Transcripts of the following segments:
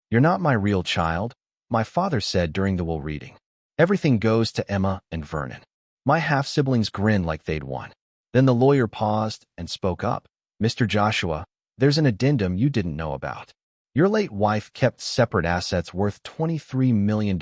"You're not my real child," my father said during the will reading. "Everything goes to Emma and Vernon." My half-siblings grinned like they'd won. Then the lawyer paused and spoke up. "Mr. Joshua, there's an addendum you didn't know about. Your late wife kept separate assets worth $23 million,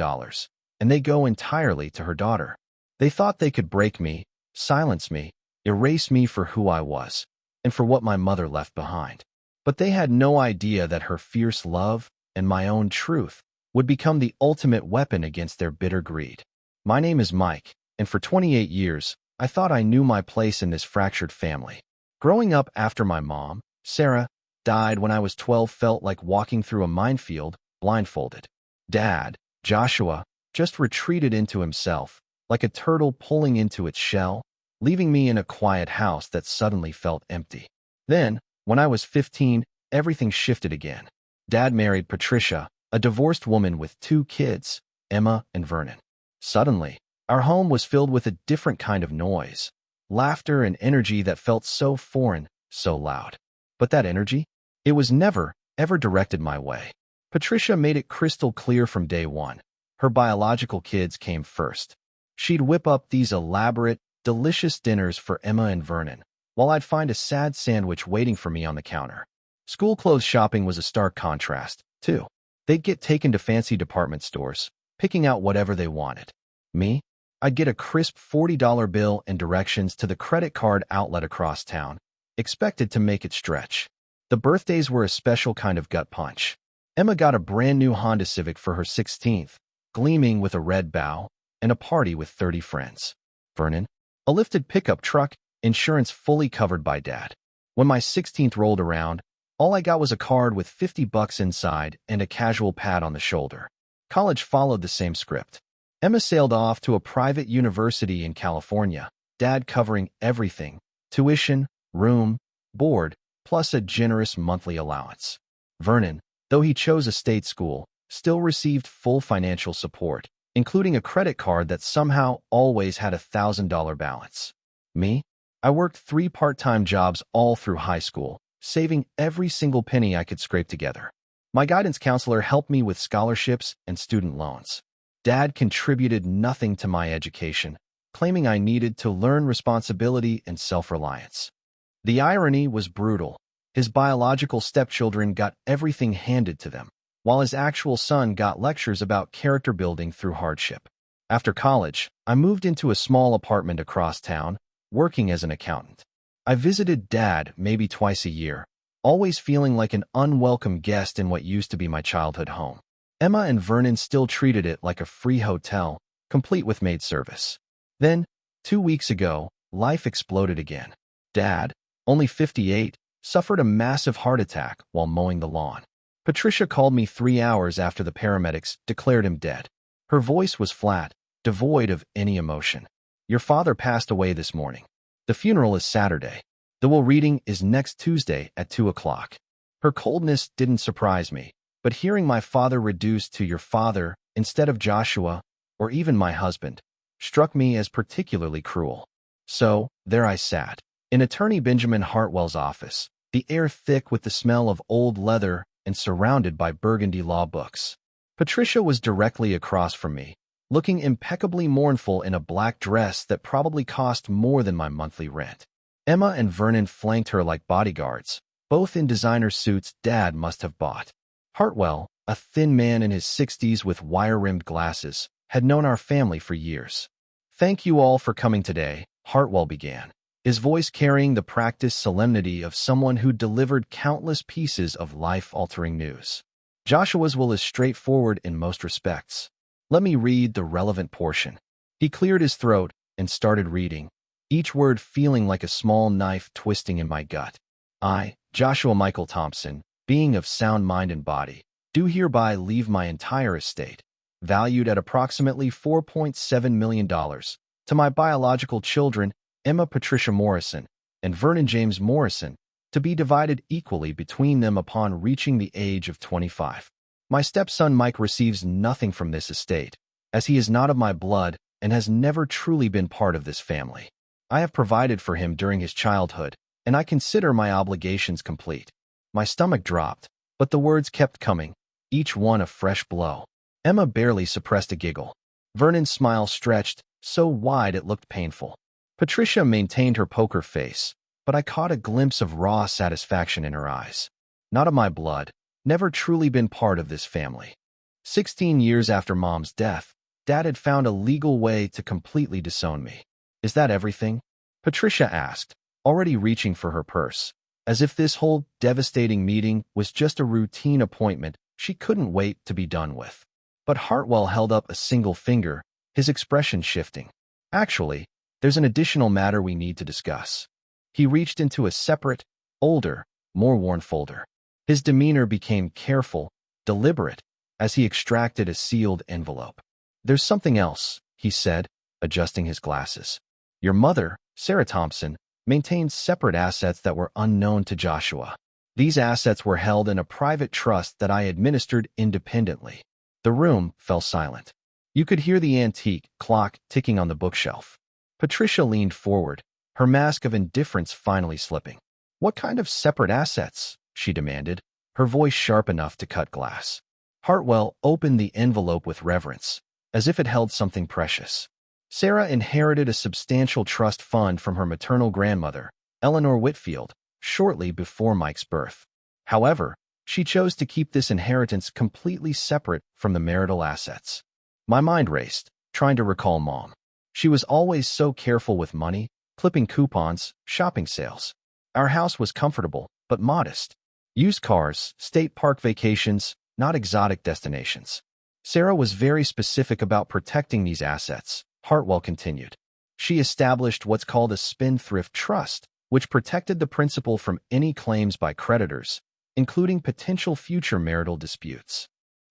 and they go entirely to her daughter. They thought they could break me, silence me, erase me for who I was, and for what my mother left behind. But they had no idea that her fierce love and my own truth would become the ultimate weapon against their bitter greed. My name is Mike, and for 28 years, I thought I knew my place in this fractured family. Growing up after my mom, Sarah, died when I was 12 felt like walking through a minefield, blindfolded. Dad, Joshua, just retreated into himself, like a turtle pulling into its shell, leaving me in a quiet house that suddenly felt empty. Then, when I was 15, everything shifted again. Dad married Patricia, a divorced woman with 2 kids, Emma and Vernon. Suddenly, our home was filled with a different kind of noise, laughter and energy that felt so foreign, so loud. But that energy? It was never, ever directed my way. Patricia made it crystal clear from day one. Her biological kids came first. She'd whip up these elaborate, delicious dinners for Emma and Vernon, while I'd find a sad sandwich waiting for me on the counter. School clothes shopping was a stark contrast, too. They'd get taken to fancy department stores, picking out whatever they wanted. Me? I'd get a crisp $40 bill and directions to the credit card outlet across town, expected to make it stretch. The birthdays were a special kind of gut punch. Emma got a brand new Honda Civic for her 16th, gleaming with a red bow, and a party with 30 friends. Vernon? A lifted pickup truck, insurance fully covered by Dad. When my 16th rolled around, all I got was a card with $50 inside and a casual pat on the shoulder. College followed the same script. Emma sailed off to a private university in California, Dad covering everything: tuition, room, board, plus a generous monthly allowance. Vernon, though he chose a state school, still received full financial support, including a credit card that somehow always had a $1,000 balance. Me? I worked 3 part-time jobs all through high school, saving every single penny I could scrape together. My guidance counselor helped me with scholarships and student loans. Dad contributed nothing to my education, claiming I needed to learn responsibility and self-reliance. The irony was brutal. His biological stepchildren got everything handed to them, while his actual son got lectures about character building through hardship. After college, I moved into a small apartment across town, working as an accountant. I visited Dad maybe twice a year, always feeling like an unwelcome guest in what used to be my childhood home. Emma and Vernon still treated it like a free hotel, complete with maid service. Then, 2 weeks ago, life exploded again. Dad, only 58, suffered a massive heart attack while mowing the lawn. Patricia called me 3 hours after the paramedics declared him dead. Her voice was flat, devoid of any emotion. "Your father passed away this morning. The funeral is Saturday. The will reading is next Tuesday at 2 o'clock. Her coldness didn't surprise me, but hearing my father reduced to "your father" instead of Joshua, or even my husband, struck me as particularly cruel. So, there I sat, in Attorney Benjamin Hartwell's office, the air thick with the smell of old leather and surrounded by burgundy law books. Patricia was directly across from me, looking impeccably mournful in a black dress that probably cost more than my monthly rent. Emma and Vernon flanked her like bodyguards, both in designer suits Dad must have bought. Hartwell, a thin man in his 60s with wire-rimmed glasses, had known our family for years. "Thank you all for coming today," Hartwell began, his voice carrying the practiced solemnity of someone who delivered countless pieces of life-altering news. Joshua's will is straightforward in most respects. Let me read the relevant portion. He cleared his throat and started reading, each word feeling like a small knife twisting in my gut. "I, Joshua Michael Thompson, being of sound mind and body, do hereby leave my entire estate, valued at approximately $4.7 million, to my biological children, Emma Patricia Morrison and Vernon James Morrison, to be divided equally between them upon reaching the age of 25. My stepson Mike receives nothing from this estate, as he is not of my blood and has never truly been part of this family. I have provided for him during his childhood, and I consider my obligations complete." My stomach dropped, but the words kept coming, each one a fresh blow. Emma barely suppressed a giggle. Vernon's smile stretched, so wide it looked painful. Patricia maintained her poker face, but I caught a glimpse of raw satisfaction in her eyes. Not of my blood, never truly been part of this family. 16 years after Mom's death, Dad had found a legal way to completely disown me. Is that everything? Patricia asked, already reaching for her purse. As if this whole devastating meeting was just a routine appointment she couldn't wait to be done with. But Hartwell held up a single finger, his expression shifting. Actually, there's an additional matter we need to discuss. He reached into a separate, older, more worn folder. His demeanor became careful, deliberate, as he extracted a sealed envelope. There's something else, he said, adjusting his glasses. Your mother, Sarah Thompson, maintained separate assets that were unknown to Joshua. These assets were held in a private trust that I administered independently. The room fell silent. You could hear the antique clock ticking on the bookshelf. Patricia leaned forward, her mask of indifference finally slipping. What kind of separate assets? She demanded, her voice sharp enough to cut glass. Hartwell opened the envelope with reverence, as if it held something precious. Sarah inherited a substantial trust fund from her maternal grandmother, Eleanor Whitfield, shortly before Mike's birth. However, she chose to keep this inheritance completely separate from the marital assets. My mind raced, trying to recall Mom. She was always so careful with money, clipping coupons, shopping sales. Our house was comfortable, but modest. Used cars, state park vacations, not exotic destinations. Sarah was very specific about protecting these assets, Hartwell continued. She established what's called a spendthrift trust, which protected the principal from any claims by creditors, including potential future marital disputes.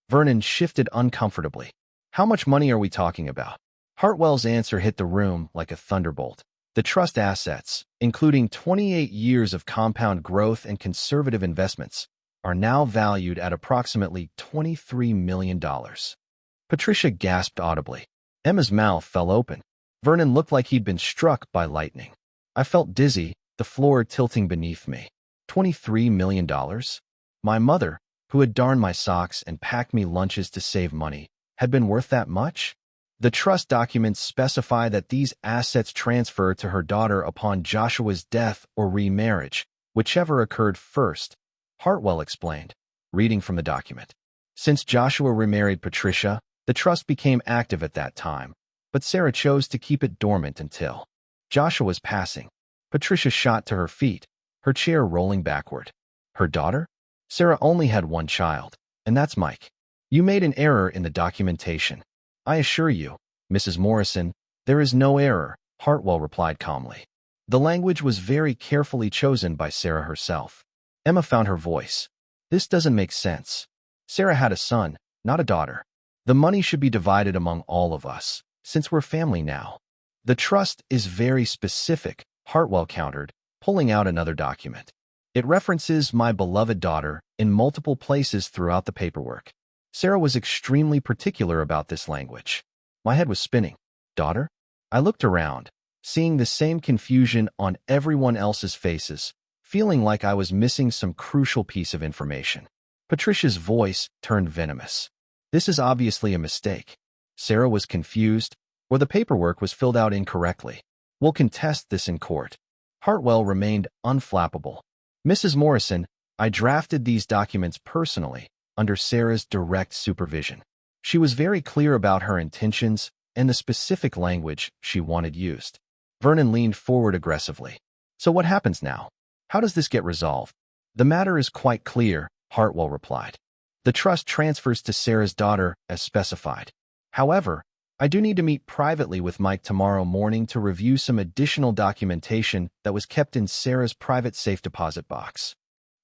Vernon shifted uncomfortably. How much money are we talking about? Hartwell's answer hit the room like a thunderbolt. The trust assets, including 28 years of compound growth and conservative investments, are now valued at approximately $23 million. Patricia gasped audibly. Emma's mouth fell open. Vernon looked like he'd been struck by lightning. I felt dizzy, the floor tilting beneath me. $23 million? My mother, who had darned my socks and packed me lunches to save money, had been worth that much? The trust documents specify that these assets transfer to her daughter upon Joshua's death or remarriage, whichever occurred first, Hartwell explained, reading from the document. Since Joshua remarried Patricia, the trust became active at that time, but Sarah chose to keep it dormant until Joshua's passing. Patricia shot to her feet, her chair rolling backward. Her daughter? Sarah only had one child, and that's Mike. You made an error in the documentation. I assure you, Mrs. Morrison, there is no error, Hartwell replied calmly. The language was very carefully chosen by Sarah herself. Emma found her voice. This doesn't make sense. Sarah had a son, not a daughter. The money should be divided among all of us, since we're family now. The trust is very specific, Hartwell countered, pulling out another document. It references my beloved daughter in multiple places throughout the paperwork. Sarah was extremely particular about this language. My head was spinning. Daughter? I looked around, seeing the same confusion on everyone else's faces, feeling like I was missing some crucial piece of information. Patricia's voice turned venomous. This is obviously a mistake. Sarah was confused, or the paperwork was filled out incorrectly. We'll contest this in court. Hartwell remained unflappable. Mrs. Morrison, I drafted these documents personally, under Sarah's direct supervision. She was very clear about her intentions and the specific language she wanted used. Vernon leaned forward aggressively. So what happens now? How does this get resolved? The matter is quite clear, Hartwell replied. The trust transfers to Sarah's daughter as specified. However, I do need to meet privately with Mike tomorrow morning to review some additional documentation that was kept in Sarah's private safe deposit box.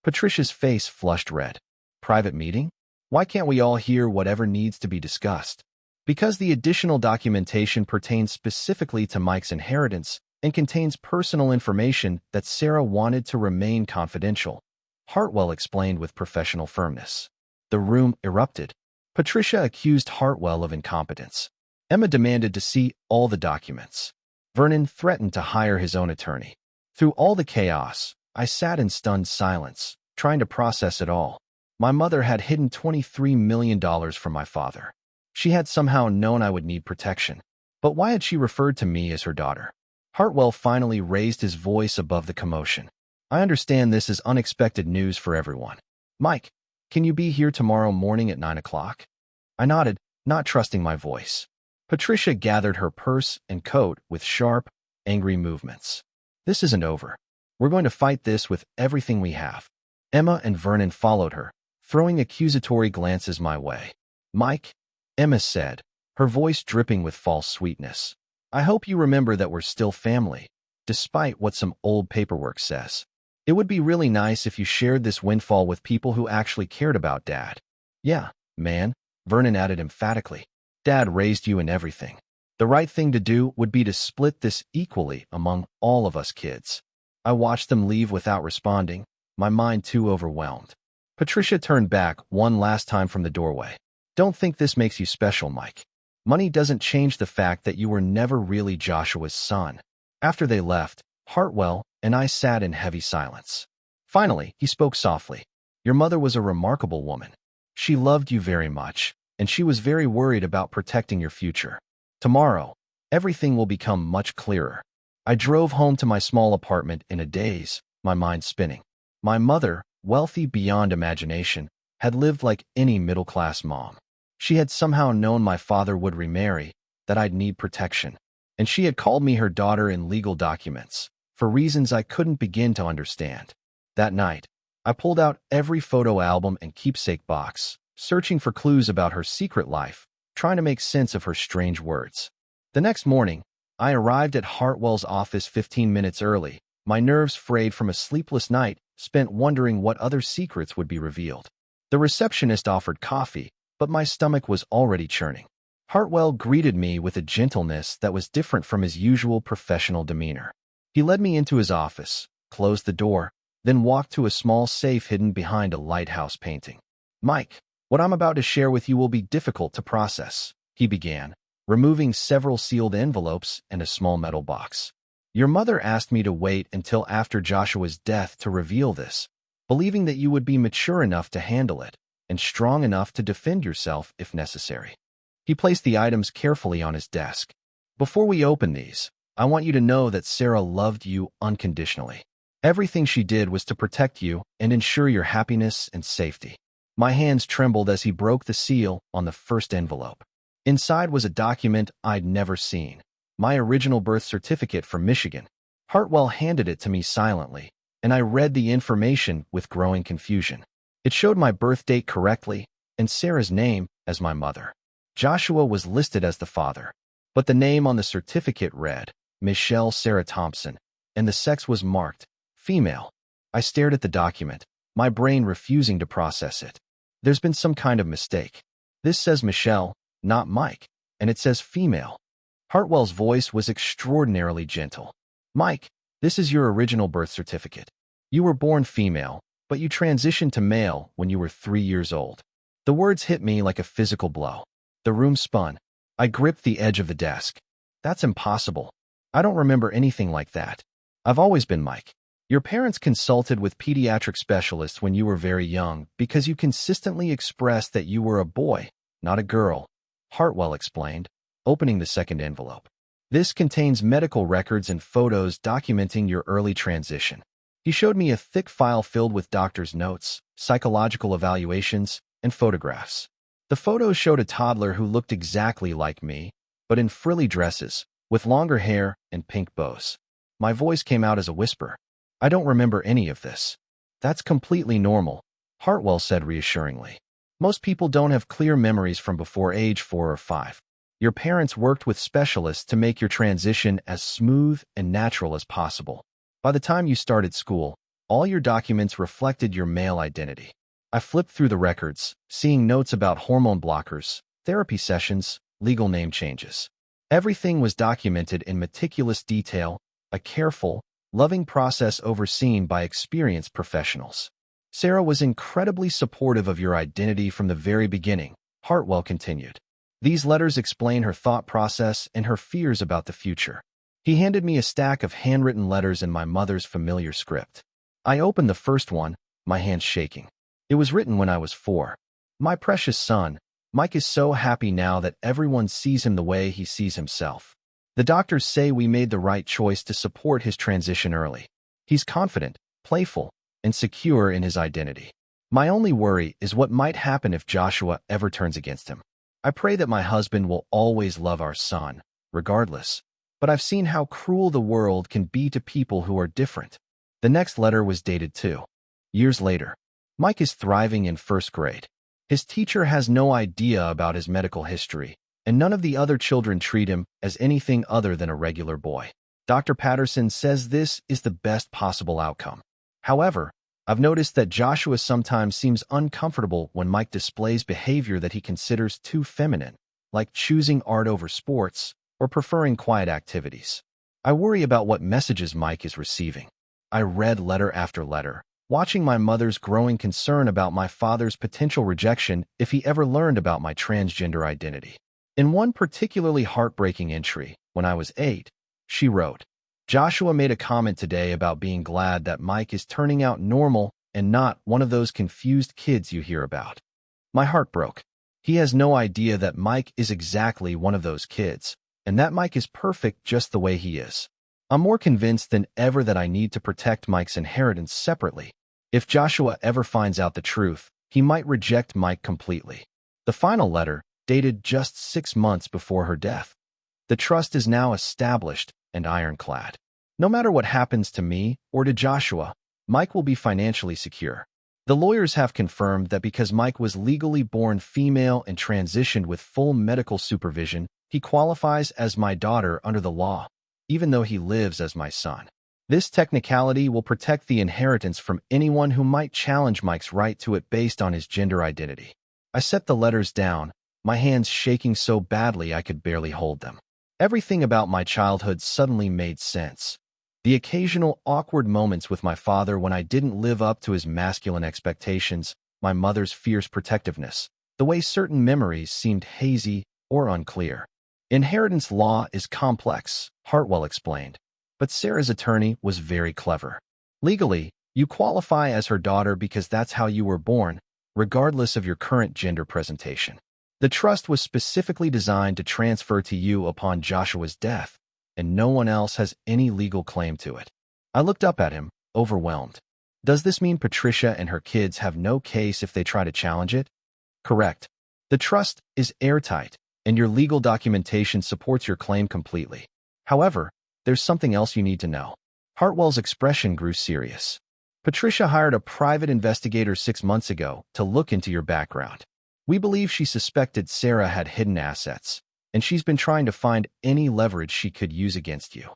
Patricia's face flushed red. Private meeting? Why can't we all hear whatever needs to be discussed? Because the additional documentation pertains specifically to Mike's inheritance and contains personal information that Sarah wanted to remain confidential, Hartwell explained with professional firmness. The room erupted. Patricia accused Hartwell of incompetence. Emma demanded to see all the documents. Vernon threatened to hire his own attorney. Through all the chaos, I sat in stunned silence, trying to process it all. My mother had hidden $23 million from my father. She had somehow known I would need protection. But why had she referred to me as her daughter? Hartwell finally raised his voice above the commotion. I understand this is unexpected news for everyone. Mike, can you be here tomorrow morning at 9 o'clock? I nodded, not trusting my voice. Patricia gathered her purse and coat with sharp, angry movements. This isn't over. We're going to fight this with everything we have. Emma and Vernon followed her, throwing accusatory glances my way. Mike, Emma said, her voice dripping with false sweetness. I hope you remember that we're still family, despite what some old paperwork says. It would be really nice if you shared this windfall with people who actually cared about Dad. Yeah, man, Vernon added emphatically. Dad raised you and everything. The right thing to do would be to split this equally among all of us kids. I watched them leave without responding, my mind too overwhelmed. Patricia turned back one last time from the doorway. Don't think this makes you special, Mike. Money doesn't change the fact that you were never really Joshua's son. After they left, Hartwell and I sat in heavy silence. Finally, he spoke softly. Your mother was a remarkable woman. She loved you very much, and she was very worried about protecting your future. Tomorrow, everything will become much clearer. I drove home to my small apartment in a daze, my mind spinning. My mother, wealthy beyond imagination, had lived like any middle-class mom. She had somehow known my father would remarry, that I'd need protection, and she had called me her daughter in legal documents, for reasons I couldn't begin to understand. That night, I pulled out every photo album and keepsake box, searching for clues about her secret life, trying to make sense of her strange words. The next morning, I arrived at Hartwell's office 15 minutes early, my nerves frayed from a sleepless night spent wondering what other secrets would be revealed. The receptionist offered coffee, but my stomach was already churning. Hartwell greeted me with a gentleness that was different from his usual professional demeanor. He led me into his office, closed the door, then walked to a small safe hidden behind a lighthouse painting. Mike, what I'm about to share with you will be difficult to process, he began, removing several sealed envelopes and a small metal box. Your mother asked me to wait until after Joshua's death to reveal this, believing that you would be mature enough to handle it and strong enough to defend yourself if necessary. He placed the items carefully on his desk. Before we open these, I want you to know that Sarah loved you unconditionally. Everything she did was to protect you and ensure your happiness and safety. My hands trembled as he broke the seal on the first envelope. Inside was a document I'd never seen. My original birth certificate from Michigan. Hartwell handed it to me silently, and I read the information with growing confusion. It showed my birth date correctly, and Sarah's name as my mother. Joshua was listed as the father, but the name on the certificate read, Michelle Sarah Thompson, and the sex was marked, female. I stared at the document, my brain refusing to process it. There's been some kind of mistake. This says Michelle, not Mike, and it says female. Hartwell's voice was extraordinarily gentle. Mike, this is your original birth certificate. You were born female, but you transitioned to male when you were 3 years old. The words hit me like a physical blow. The room spun. I gripped the edge of the desk. That's impossible. I don't remember anything like that. I've always been Mike. Your parents consulted with pediatric specialists when you were very young because you consistently expressed that you were a boy, not a girl, Hartwell explained, opening the second envelope. This contains medical records and photos documenting your early transition. He showed me a thick file filled with doctor's notes, psychological evaluations, and photographs. The photos showed a toddler who looked exactly like me, but in frilly dresses, with longer hair and pink bows. My voice came out as a whisper. I don't remember any of this. That's completely normal, Hartwell said reassuringly. Most people don't have clear memories from before age 4 or 5. Your parents worked with specialists to make your transition as smooth and natural as possible. By the time you started school, all your documents reflected your male identity. I flipped through the records, seeing notes about hormone blockers, therapy sessions, legal name changes. Everything was documented in meticulous detail, a careful, loving process overseen by experienced professionals. Sarah was incredibly supportive of your identity from the very beginning, Hartwell continued. These letters explain her thought process and her fears about the future. He handed me a stack of handwritten letters in my mother's familiar script. I opened the first one, my hands shaking. It was written when I was 4. My precious son, Mike is so happy now that everyone sees him the way he sees himself. The doctors say we made the right choice to support his transition early. He's confident, playful, and secure in his identity. My only worry is what might happen if Joshua ever turns against him. I pray that my husband will always love our son, regardless. But I've seen how cruel the world can be to people who are different. The next letter was dated 2 years later. Mike is thriving in 1st grade. His teacher has no idea about his medical history, and none of the other children treat him as anything other than a regular boy. Dr. Patterson says this is the best possible outcome. However, I've noticed that Joshua sometimes seems uncomfortable when Mike displays behavior that he considers too feminine, like choosing art over sports or preferring quiet activities. I worry about what messages Mike is receiving. I read letter after letter, watching my mother's growing concern about my father's potential rejection if he ever learned about my transgender identity. In one particularly heartbreaking entry, when I was 8, she wrote, "Joshua made a comment today about being glad that Mike is turning out normal and not one of those confused kids you hear about. My heart broke. He has no idea that Mike is exactly one of those kids, and that Mike is perfect just the way he is. I'm more convinced than ever that I need to protect Mike's inheritance separately. If Joshua ever finds out the truth, he might reject Mike completely." The final letter, dated just 6 months before her death. The trust is now established and ironclad. No matter what happens to me or to Joshua, Mike will be financially secure. The lawyers have confirmed that because Mike was legally born female and transitioned with full medical supervision, he qualifies as my daughter under the law, even though he lives as my son. This technicality will protect the inheritance from anyone who might challenge Mike's right to it based on his gender identity. I set the letters down, my hands shaking so badly I could barely hold them. Everything about my childhood suddenly made sense. The occasional awkward moments with my father when I didn't live up to his masculine expectations, my mother's fierce protectiveness, the way certain memories seemed hazy or unclear. Inheritance law is complex, Hartwell explained, but Sarah's attorney was very clever. Legally, you qualify as her daughter because that's how you were born, regardless of your current gender presentation. The trust was specifically designed to transfer to you upon Joshua's death, and no one else has any legal claim to it. I looked up at him, overwhelmed. Does this mean Patricia and her kids have no case if they try to challenge it? Correct. The trust is airtight, and your legal documentation supports your claim completely. However, there's something else you need to know. Hartwell's expression grew serious. Patricia hired a private investigator 6 months ago to look into your background. We believe she suspected Sarah had hidden assets, and she's been trying to find any leverage she could use against you.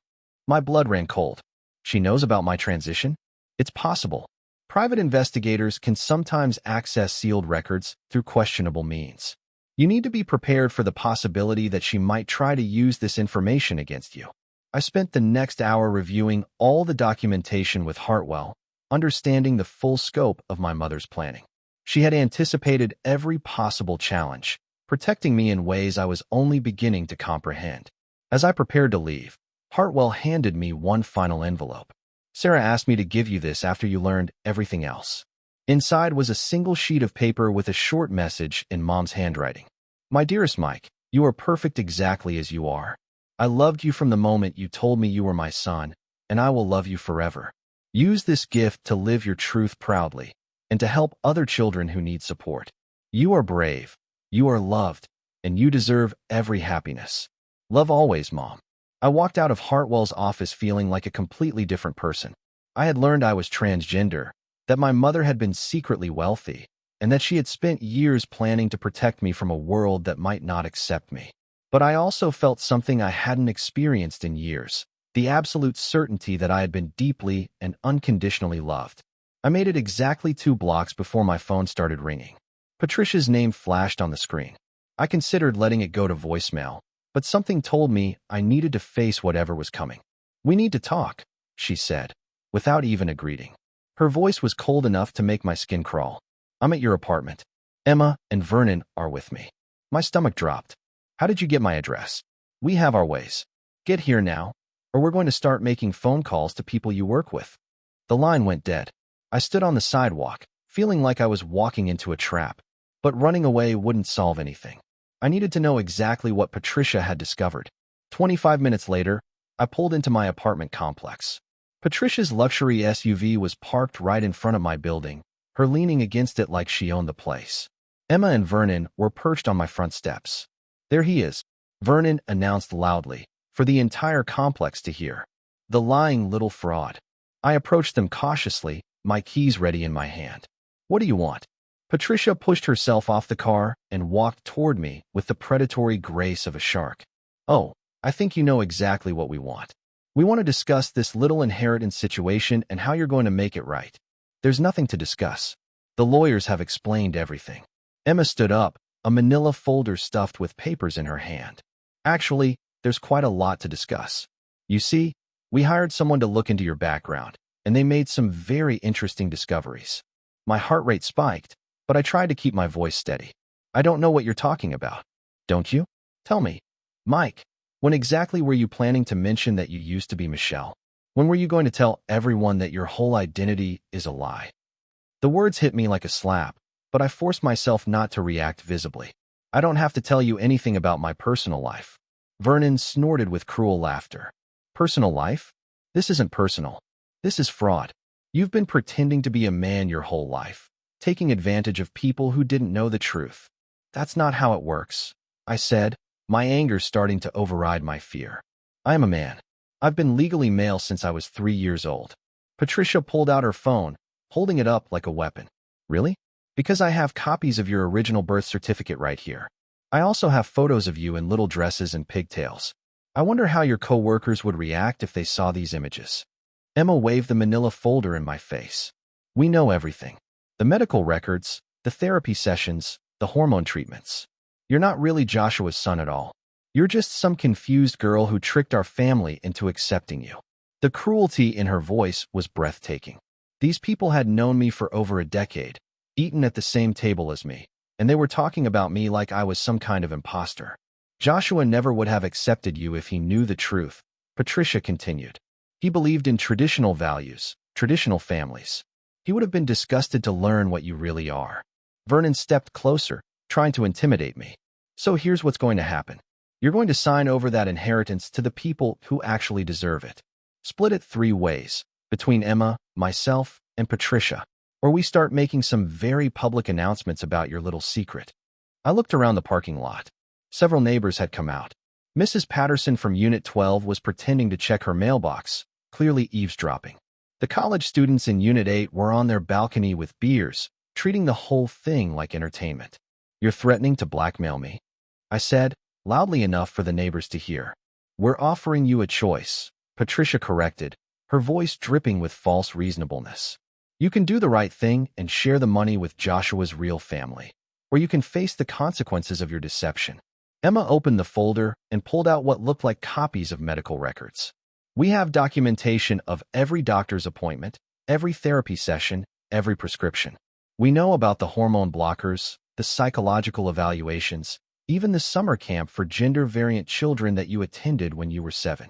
My blood ran cold. She knows about my transition? It's possible. Private investigators can sometimes access sealed records through questionable means. You need to be prepared for the possibility that she might try to use this information against you. I spent the next hour reviewing all the documentation with Hartwell, understanding the full scope of my mother's planning. She had anticipated every possible challenge, protecting me in ways I was only beginning to comprehend. As I prepared to leave, Hartwell handed me one final envelope. "Sarah asked me to give you this after you learned everything else." Inside was a single sheet of paper with a short message in Mom's handwriting. "My dearest Mike, you are perfect exactly as you are. I loved you from the moment you told me you were my son, and I will love you forever. Use this gift to live your truth proudly and to help other children who need support. You are brave, you are loved, and you deserve every happiness. Love always, Mom." I walked out of Hartwell's office feeling like a completely different person. I had learned I was transgender, that my mother had been secretly wealthy, and that she had spent years planning to protect me from a world that might not accept me. But I also felt something I hadn't experienced in years, the absolute certainty that I had been deeply and unconditionally loved. I made it exactly 2 blocks before my phone started ringing. Patricia's name flashed on the screen. I considered letting it go to voicemail, but something told me I needed to face whatever was coming. "We need to talk," she said, without even a greeting. Her voice was cold enough to make my skin crawl. "I'm at your apartment. Emma and Vernon are with me." My stomach dropped. "How did you get my address?" "We have our ways. Get here now, or we're going to start making phone calls to people you work with." The line went dead. I stood on the sidewalk, feeling like I was walking into a trap. But running away wouldn't solve anything. I needed to know exactly what Patricia had discovered. 25 minutes later, I pulled into my apartment complex. Patricia's luxury SUV was parked right in front of my building, her leaning against it like she owned the place. Emma and Vernon were perched on my front steps. "There he is," Vernon announced loudly, for the entire complex to hear. The lying little fraud. I approached them cautiously, my keys ready in my hand. "What do you want?" Patricia pushed herself off the car and walked toward me with the predatory grace of a shark. "Oh, I think you know exactly what we want. We want to discuss this little inheritance situation and how you're going to make it right." "There's nothing to discuss. The lawyers have explained everything." Emma stood up, a manila folder stuffed with papers in her hand. "Actually, there's quite a lot to discuss. You see, we hired someone to look into your background, and they made some very interesting discoveries." My heart rate spiked, but I tried to keep my voice steady. "I don't know what you're talking about." "Don't you? Tell me." "Mike, when exactly were you planning to mention that you used to be Michelle? When were you going to tell everyone that your whole identity is a lie?" The words hit me like a slap, but I forced myself not to react visibly. "I don't have to tell you anything about my personal life." Vernon snorted with cruel laughter. "Personal life? This isn't personal. This is fraud. You've been pretending to be a man your whole life, taking advantage of people who didn't know the truth." "That's not how it works," I said, my anger starting to override my fear. "I am a man. I've been legally male since I was 3 years old." Patricia pulled out her phone, holding it up like a weapon. "Really? Because I have copies of your original birth certificate right here. I also have photos of you in little dresses and pigtails. I wonder how your co-workers would react if they saw these images." Emma waved the manila folder in my face. "We know everything. The medical records, the therapy sessions, the hormone treatments. You're not really Joshua's son at all. You're just some confused girl who tricked our family into accepting you." The cruelty in her voice was breathtaking. These people had known me for over a decade, eaten at the same table as me, and they were talking about me like I was some kind of imposter. "Joshua never would have accepted you if he knew the truth," Patricia continued. "He believed in traditional values, traditional families. He would have been disgusted to learn what you really are." Vernon stepped closer, trying to intimidate me. "So here's what's going to happen. You're going to sign over that inheritance to the people who actually deserve it. Split it 3 ways, between Emma, myself, and Patricia, or we start making some very public announcements about your little secret." I looked around the parking lot. Several neighbors had come out. Mrs. Patterson from Unit 12 was pretending to check her mailbox, clearly eavesdropping. The college students in Unit 8 were on their balcony with beers, treating the whole thing like entertainment. "You're threatening to blackmail me," I said, loudly enough for the neighbors to hear. "We're offering you a choice," Patricia corrected, her voice dripping with false reasonableness. "You can do the right thing and share the money with Joshua's real family, or you can face the consequences of your deception." Emma opened the folder and pulled out what looked like copies of medical records. "We have documentation of every doctor's appointment, every therapy session, every prescription. We know about the hormone blockers, the psychological evaluations, even the summer camp for gender-variant children that you attended when you were 7.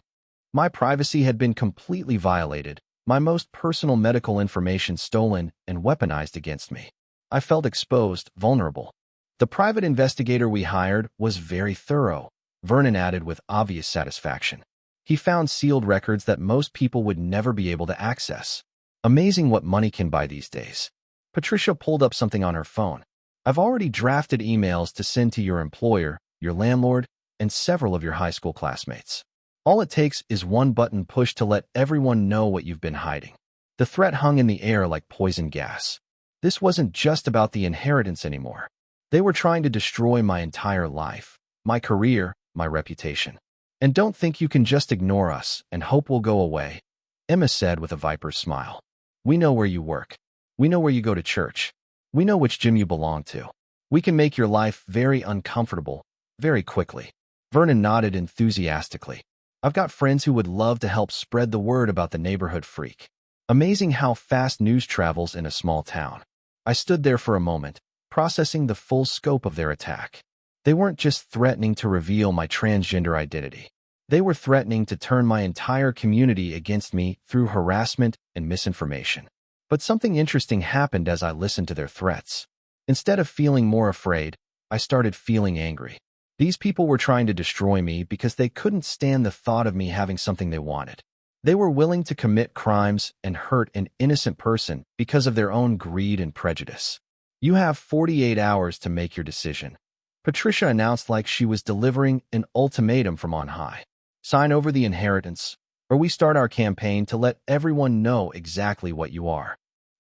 My privacy had been completely violated, my most personal medical information stolen and weaponized against me. I felt exposed, vulnerable. The private investigator we hired was very thorough," Vernon added with obvious satisfaction. "He found sealed records that most people would never be able to access. Amazing what money can buy these days." Patricia pulled up something on her phone. "I've already drafted emails to send to your employer, your landlord, and several of your high school classmates. All it takes is one button push to let everyone know what you've been hiding." The threat hung in the air like poison gas. This wasn't just about the inheritance anymore. They were trying to destroy my entire life, my career, my reputation. "And don't think you can just ignore us and hope we'll go away," Emma said with a viper's smile. "We know where you work. We know where you go to church. We know which gym you belong to. We can make your life very uncomfortable, very quickly." Vernon nodded enthusiastically. "I've got friends who would love to help spread the word about the neighborhood freak." Amazing how fast news travels in a small town. I stood there for a moment, processing the full scope of their attack. They weren't just threatening to reveal my transgender identity. They were threatening to turn my entire community against me through harassment and misinformation. But something interesting happened as I listened to their threats. Instead of feeling more afraid, I started feeling angry. These people were trying to destroy me because they couldn't stand the thought of me having something they wanted. They were willing to commit crimes and hurt an innocent person because of their own greed and prejudice. You have 48 hours to make your decision, Patricia announced like she was delivering an ultimatum from on high. Sign over the inheritance, or we start our campaign to let everyone know exactly what you are.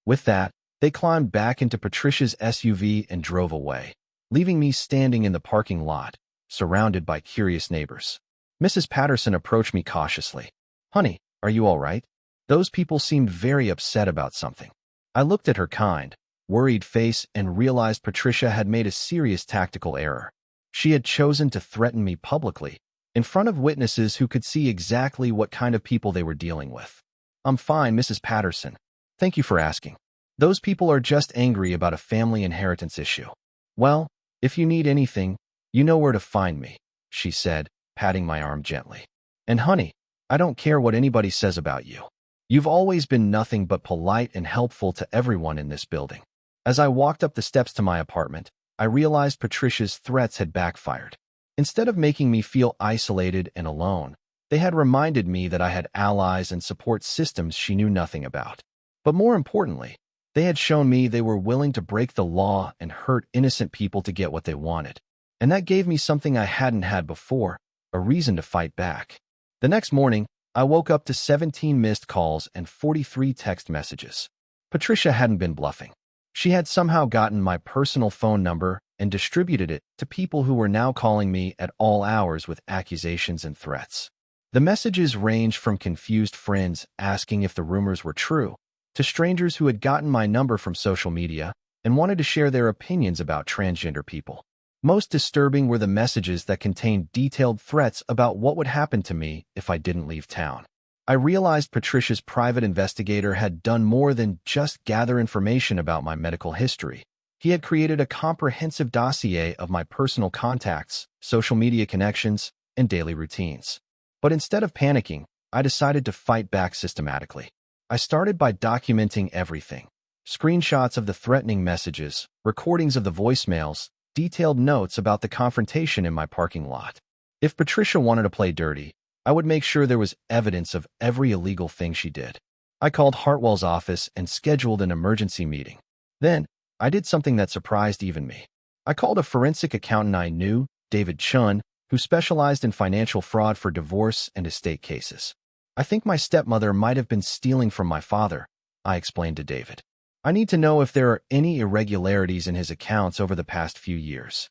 With that, they climbed back into Patricia's SUV and drove away, leaving me standing in the parking lot, surrounded by curious neighbors. Mrs. Patterson approached me cautiously. "Honey, are you all right?" Those people seemed very upset about something. I looked at her kind, worried face and realized Patricia had made a serious tactical error. She had chosen to threaten me publicly, in front of witnesses who could see exactly what kind of people they were dealing with. "I'm fine, Mrs. Patterson. Thank you for asking. Those people are just angry about a family inheritance issue." "Well, if you need anything, you know where to find me," she said, patting my arm gently. "And honey, I don't care what anybody says about you. You've always been nothing but polite and helpful to everyone in this building." As I walked up the steps to my apartment, I realized Patricia's threats had backfired. Instead of making me feel isolated and alone, they had reminded me that I had allies and support systems she knew nothing about. But more importantly, they had shown me they were willing to break the law and hurt innocent people to get what they wanted. And that gave me something I hadn't had before, a reason to fight back. The next morning, I woke up to 17 missed calls and 43 text messages. Patricia hadn't been bluffing. She had somehow gotten my personal phone number and distributed it to people who were now calling me at all hours with accusations and threats. The messages ranged from confused friends asking if the rumors were true, to strangers who had gotten my number from social media and wanted to share their opinions about transgender people. Most disturbing were the messages that contained detailed threats about what would happen to me if I didn't leave town. I realized Patricia's private investigator had done more than just gather information about my medical history. He had created a comprehensive dossier of my personal contacts, social media connections, and daily routines. But instead of panicking, I decided to fight back systematically. I started by documenting everything. Screenshots of the threatening messages, recordings of the voicemails, detailed notes about the confrontation in my parking lot. If Patricia wanted to play dirty, I would make sure there was evidence of every illegal thing she did. I called Hartwell's office and scheduled an emergency meeting. Then, I did something that surprised even me. I called a forensic accountant I knew, David Chun, who specialized in financial fraud for divorce and estate cases. "I think my stepmother might have been stealing from my father," I explained to David. "I need to know if there are any irregularities in his accounts over the past few years."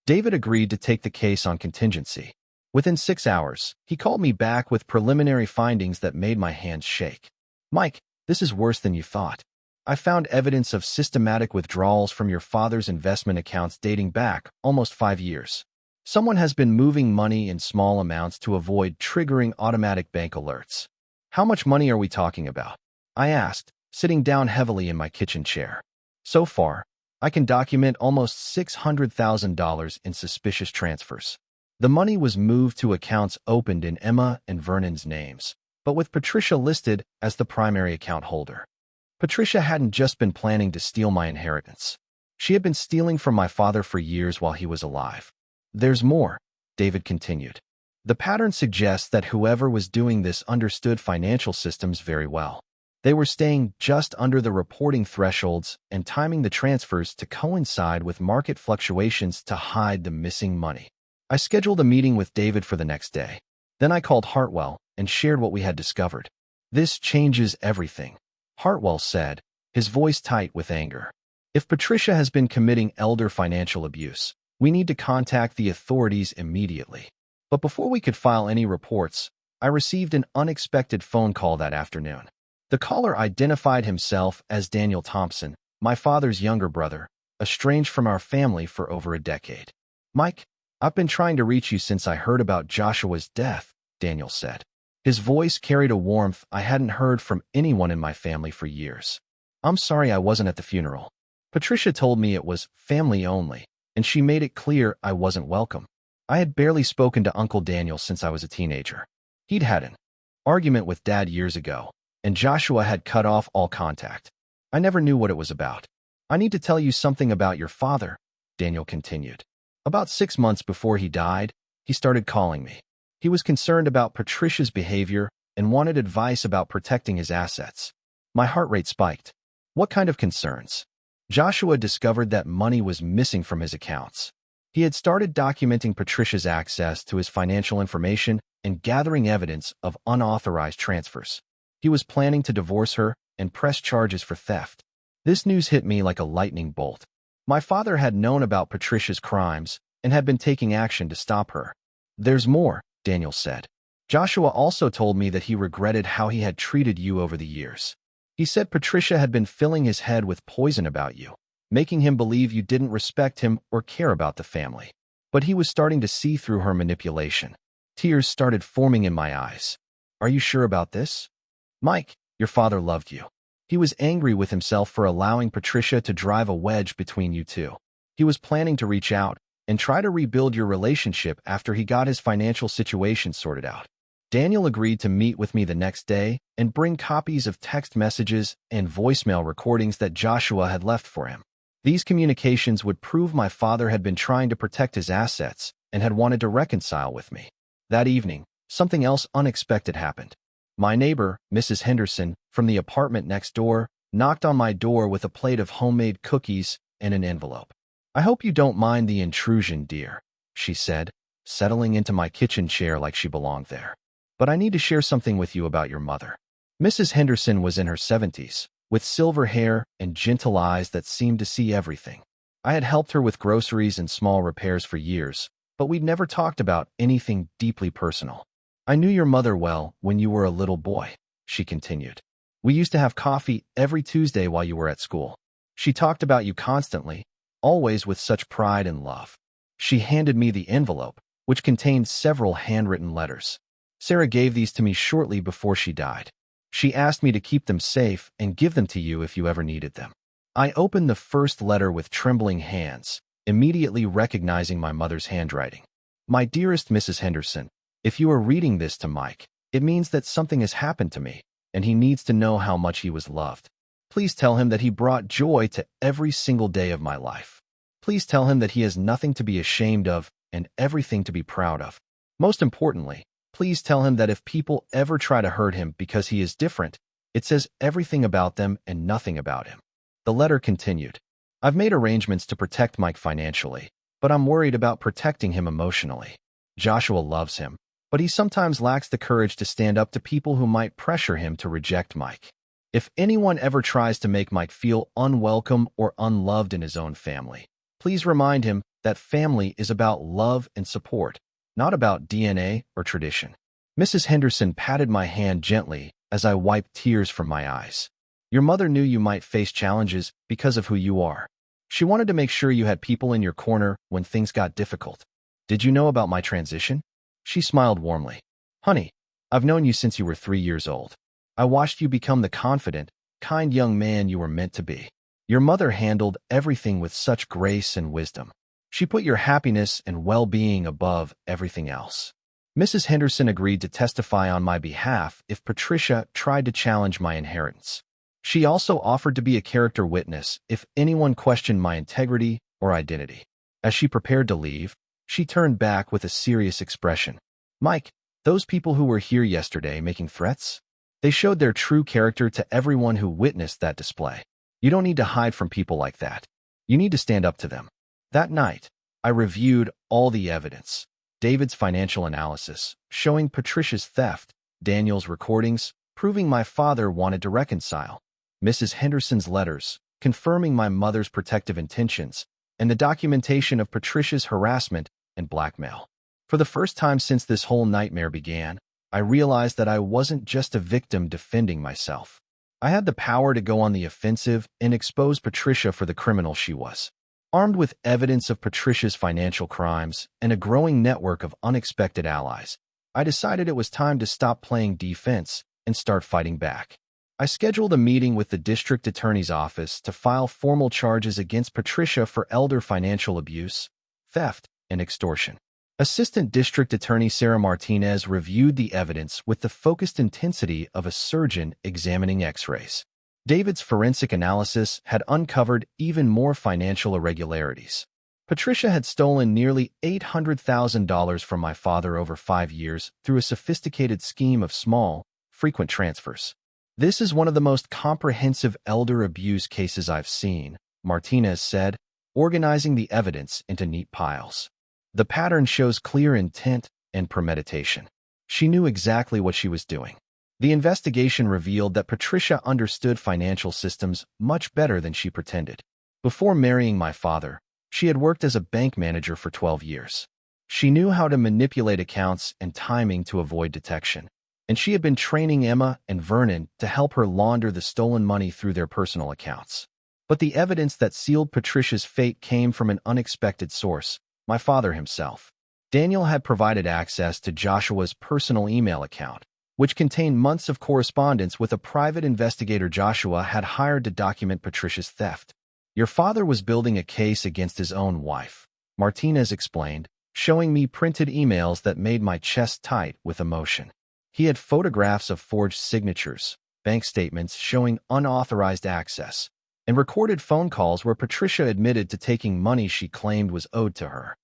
David agreed to take the case on contingency. Within 6 hours, he called me back with preliminary findings that made my hands shake. "Mike, this is worse than you thought. I found evidence of systematic withdrawals from your father's investment accounts dating back almost 5 years. Someone has been moving money in small amounts to avoid triggering automatic bank alerts." "How much money are we talking about?" I asked, sitting down heavily in my kitchen chair. "So far, I can document almost $600,000 in suspicious transfers. The money was moved to accounts opened in Emma and Vernon's names, but with Patricia listed as the primary account holder. Patricia hadn't just been planning to steal my inheritance. She had been stealing from my father for years while he was alive. "There's more," David continued. "The pattern suggests that whoever was doing this understood financial systems very well. They were staying just under the reporting thresholds and timing the transfers to coincide with market fluctuations to hide the missing money." I scheduled a meeting with David for the next day. Then I called Hartwell and shared what we had discovered. "This changes everything," Hartwell said, his voice tight with anger. "If Patricia has been committing elder financial abuse, we need to contact the authorities immediately." But before we could file any reports, I received an unexpected phone call that afternoon. The caller identified himself as Daniel Thompson, my father's younger brother, estranged from our family for over a decade. "Mike, I've been trying to reach you since I heard about Joshua's death," Daniel said. His voice carried a warmth I hadn't heard from anyone in my family for years. "I'm sorry I wasn't at the funeral. Patricia told me it was family only, and she made it clear I wasn't welcome. I had barely spoken to Uncle Daniel since I was a teenager. He'd had an argument with Dad years ago, and Joshua had cut off all contact. I never knew what it was about. I need to tell you something about your father, Daniel continued. About 6 months before he died, he started calling me. He was concerned about Patricia's behavior and wanted advice about protecting his assets. My heart rate spiked. What kind of concerns? Joshua discovered that money was missing from his accounts. He had started documenting Patricia's access to his financial information and gathering evidence of unauthorized transfers. He was planning to divorce her and press charges for theft. This news hit me like a lightning bolt. My father had known about Patricia's crimes and had been taking action to stop her. There's more, Daniel said. Joshua also told me that he regretted how he had treated you over the years. He said Patricia had been filling his head with poison about you, making him believe you didn't respect him or care about the family. But he was starting to see through her manipulation. Tears started forming in my eyes. Are you sure about this? Mike, your father loved you. He was angry with himself for allowing Patricia to drive a wedge between you two. He was planning to reach out and try to rebuild your relationship after he got his financial situation sorted out. Daniel agreed to meet with me the next day and bring copies of text messages and voicemail recordings that Joshua had left for him. These communications would prove my father had been trying to protect his assets and had wanted to reconcile with me. That evening, something else unexpected happened. My neighbor, Mrs. Henderson, from the apartment next door, knocked on my door with a plate of homemade cookies and an envelope. "I hope you don't mind the intrusion, dear," she said, settling into my kitchen chair like she belonged there. "But I need to share something with you about your mother." Mrs. Henderson was in her 70s, with silver hair and gentle eyes that seemed to see everything. I had helped her with groceries and small repairs for years, but we'd never talked about anything deeply personal. "I knew your mother well when you were a little boy," she continued. "We used to have coffee every Tuesday while you were at school. She talked about you constantly, always with such pride and love." She handed me the envelope, which contained several handwritten letters. "Sarah gave these to me shortly before she died. She asked me to keep them safe and give them to you if you ever needed them." I opened the first letter with trembling hands, immediately recognizing my mother's handwriting. "My dearest Mrs. Henderson, if you are reading this to Mike, it means that something has happened to me, and he needs to know how much he was loved. Please tell him that he brought joy to every single day of my life. Please tell him that he has nothing to be ashamed of and everything to be proud of. Most importantly, please tell him that if people ever try to hurt him because he is different, it says everything about them and nothing about him." The letter continued. "I've made arrangements to protect Mike financially, but I'm worried about protecting him emotionally. Joshua loves him, but he sometimes lacks the courage to stand up to people who might pressure him to reject Mike. If anyone ever tries to make Mike feel unwelcome or unloved in his own family, please remind him that family is about love and support, not about DNA or tradition." Mrs. Henderson patted my hand gently as I wiped tears from my eyes. "Your mother knew you might face challenges because of who you are. She wanted to make sure you had people in your corner when things got difficult. Did you know about my transition?" She smiled warmly. "Honey, I've known you since you were 3 years old. I watched you become the confident, kind young man you were meant to be. Your mother handled everything with such grace and wisdom. She put your happiness and well-being above everything else." Mrs. Henderson agreed to testify on my behalf if Patricia tried to challenge my inheritance. She also offered to be a character witness if anyone questioned my integrity or identity. As she prepared to leave, she turned back with a serious expression. "Mike, those people who were here yesterday making threats? They showed their true character to everyone who witnessed that display. You don't need to hide from people like that. You need to stand up to them." That night, I reviewed all the evidence. David's financial analysis, showing Patricia's theft, Daniel's recordings, proving my father wanted to reconcile, Mrs. Henderson's letters, confirming my mother's protective intentions, and the documentation of Patricia's harassment and blackmail. For the first time since this whole nightmare began, I realized that I wasn't just a victim defending myself. I had the power to go on the offensive and expose Patricia for the criminal she was. Armed with evidence of Patricia's financial crimes and a growing network of unexpected allies, I decided it was time to stop playing defense and start fighting back. I scheduled a meeting with the district attorney's office to file formal charges against Patricia for elder financial abuse, theft, and extortion. Assistant District Attorney Sarah Martinez reviewed the evidence with the focused intensity of a surgeon examining X-rays. David's forensic analysis had uncovered even more financial irregularities. Patricia had stolen nearly $800,000 from my father over 5 years through a sophisticated scheme of small, frequent transfers. This is one of the most comprehensive elder abuse cases I've seen, Martinez said, organizing the evidence into neat piles. The pattern shows clear intent and premeditation. She knew exactly what she was doing. The investigation revealed that Patricia understood financial systems much better than she pretended. Before marrying my father, she had worked as a bank manager for 12 years. She knew how to manipulate accounts and timing to avoid detection, and she had been training Emma and Vernon to help her launder the stolen money through their personal accounts. But the evidence that sealed Patricia's fate came from an unexpected source, my father himself. Daniel had provided access to Joshua's personal email account, which contained months of correspondence with a private investigator Joshua had hired to document Patricia's theft. Your father was building a case against his own wife, Martinez explained, showing me printed emails that made my chest tight with emotion. He had photographs of forged signatures, bank statements showing unauthorized access, and recorded phone calls where Patricia admitted to taking money she claimed was owed to her.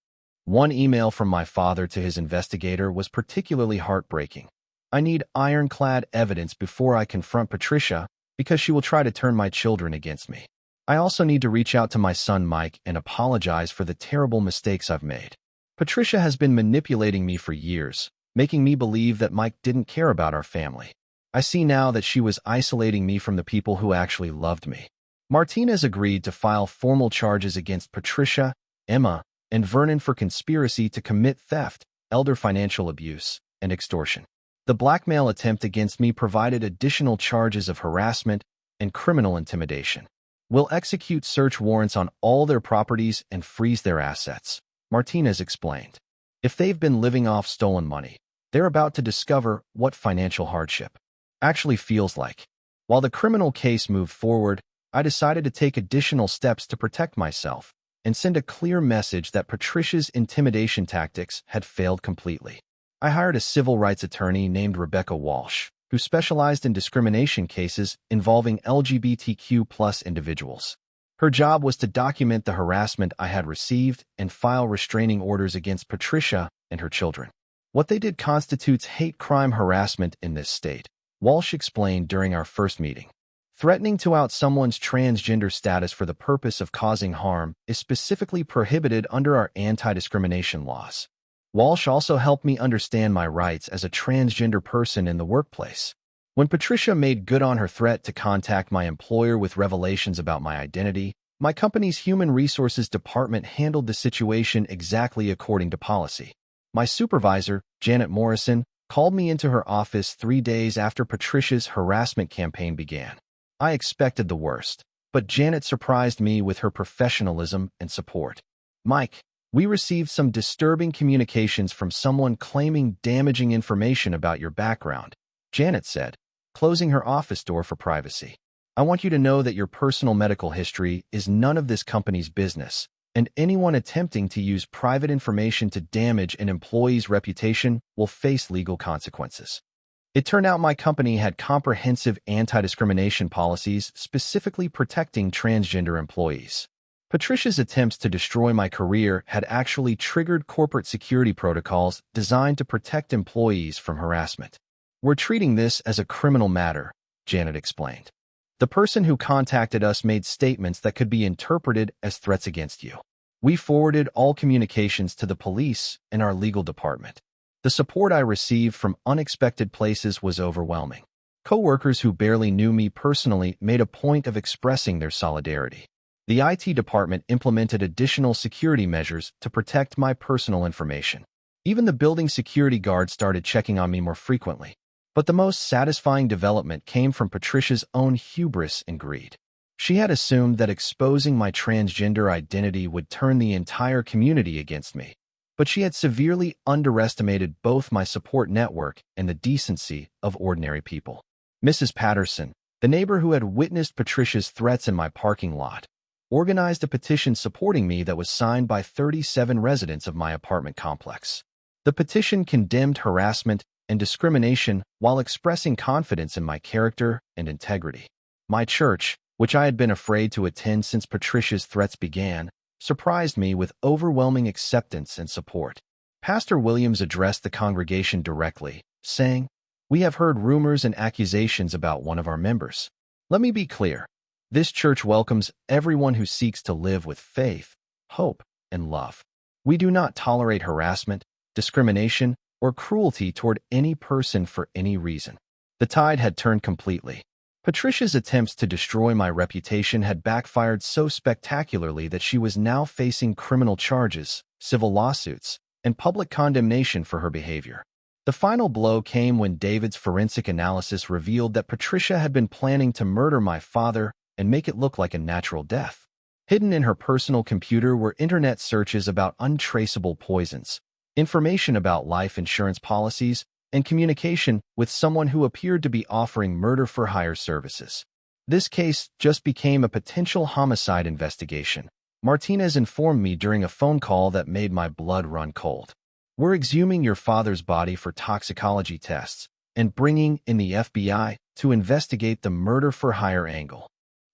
One email from my father to his investigator was particularly heartbreaking. I need ironclad evidence before I confront Patricia because she will try to turn my children against me. I also need to reach out to my son Mike and apologize for the terrible mistakes I've made. Patricia has been manipulating me for years, making me believe that Mike didn't care about our family. I see now that she was isolating me from the people who actually loved me. Martinez agreed to file formal charges against Patricia, Emma, and Vernon for conspiracy to commit theft, elder financial abuse, and extortion. The blackmail attempt against me provided additional charges of harassment and criminal intimidation. We'll execute search warrants on all their properties and freeze their assets, Martinez explained. If they've been living off stolen money, they're about to discover what financial hardship actually feels like. While the criminal case moved forward, I decided to take additional steps to protect myself and send a clear message that Patricia's intimidation tactics had failed completely. I hired a civil rights attorney named Rebecca Walsh, who specialized in discrimination cases involving LGBTQ+ individuals. Her job was to document the harassment I had received and file restraining orders against Patricia and her children. What they did constitutes hate crime harassment in this state, Walsh explained during our first meeting. Threatening to out someone's transgender status for the purpose of causing harm is specifically prohibited under our anti-discrimination laws. Walsh also helped me understand my rights as a transgender person in the workplace. When Patricia made good on her threat to contact my employer with revelations about my identity, my company's human resources department handled the situation exactly according to policy. My supervisor, Janet Morrison, called me into her office 3 days after Patricia's harassment campaign began. I expected the worst, but Janet surprised me with her professionalism and support. Mike, we received some disturbing communications from someone claiming damaging information about your background, Janet said, closing her office door for privacy. I want you to know that your personal medical history is none of this company's business, and anyone attempting to use private information to damage an employee's reputation will face legal consequences. It turned out my company had comprehensive anti-discrimination policies specifically protecting transgender employees. Patricia's attempts to destroy my career had actually triggered corporate security protocols designed to protect employees from harassment. We're treating this as a criminal matter, Janet explained. The person who contacted us made statements that could be interpreted as threats against you. We forwarded all communications to the police and our legal department. The support I received from unexpected places was overwhelming. Coworkers who barely knew me personally made a point of expressing their solidarity. The IT department implemented additional security measures to protect my personal information. Even the building security guard started checking on me more frequently. But the most satisfying development came from Patricia's own hubris and greed. She had assumed that exposing my transgender identity would turn the entire community against me. But she had severely underestimated both my support network and the decency of ordinary people. Mrs. Patterson, the neighbor who had witnessed Patricia's threats in my parking lot, organized a petition supporting me that was signed by 37 residents of my apartment complex. The petition condemned harassment and discrimination while expressing confidence in my character and integrity. My church, which I had been afraid to attend since Patricia's threats began, surprised me with overwhelming acceptance and support. Pastor Williams addressed the congregation directly, saying, "We have heard rumors and accusations about one of our members. Let me be clear. This church welcomes everyone who seeks to live with faith, hope, and love. We do not tolerate harassment, discrimination, or cruelty toward any person for any reason." The tide had turned completely. Patricia's attempts to destroy my reputation had backfired so spectacularly that she was now facing criminal charges, civil lawsuits, and public condemnation for her behavior. The final blow came when David's forensic analysis revealed that Patricia had been planning to murder my father and make it look like a natural death. Hidden in her personal computer were internet searches about untraceable poisons, information about life insurance policies, and communication with someone who appeared to be offering murder-for-hire services. This case just became a potential homicide investigation. Martinez informed me during a phone call that made my blood run cold. "We're exhuming your father's body for toxicology tests and bringing in the FBI to investigate the murder-for-hire angle."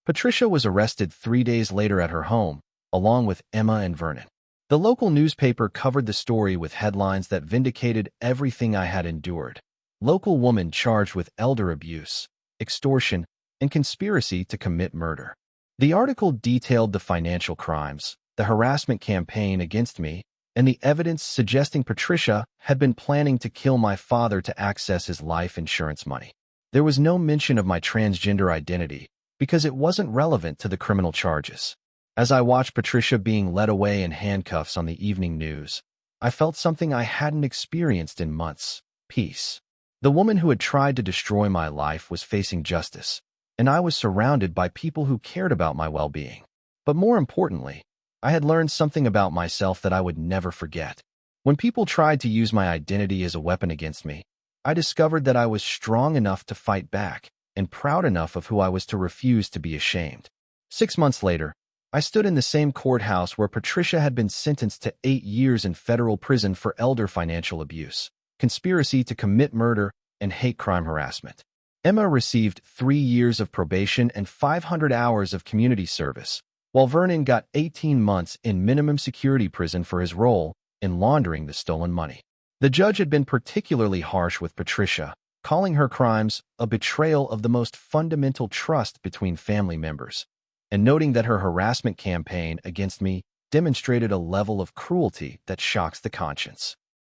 Patricia was arrested 3 days later at her home, along with Emma and Vernon. The local newspaper covered the story with headlines that vindicated everything I had endured. Local woman charged with elder abuse, extortion, and conspiracy to commit murder. The article detailed the financial crimes, the harassment campaign against me, and the evidence suggesting Patricia had been planning to kill my father to access his life insurance money. There was no mention of my transgender identity because it wasn't relevant to the criminal charges. As I watched Patricia being led away in handcuffs on the evening news, I felt something I hadn't experienced in months: peace. The woman who had tried to destroy my life was facing justice, and I was surrounded by people who cared about my well-being. But more importantly, I had learned something about myself that I would never forget. When people tried to use my identity as a weapon against me, I discovered that I was strong enough to fight back and proud enough of who I was to refuse to be ashamed. 6 months later, I stood in the same courthouse where Patricia had been sentenced to 8 years in federal prison for elder financial abuse, conspiracy to commit murder, and hate crime harassment. Emma received 3 years of probation and 500 hours of community service, while Vernon got 18 months in minimum security prison for his role in laundering the stolen money. The judge had been particularly harsh with Patricia, calling her crimes a betrayal of the most fundamental trust between family members, and noting that her harassment campaign against me demonstrated a level of cruelty that shocks the conscience.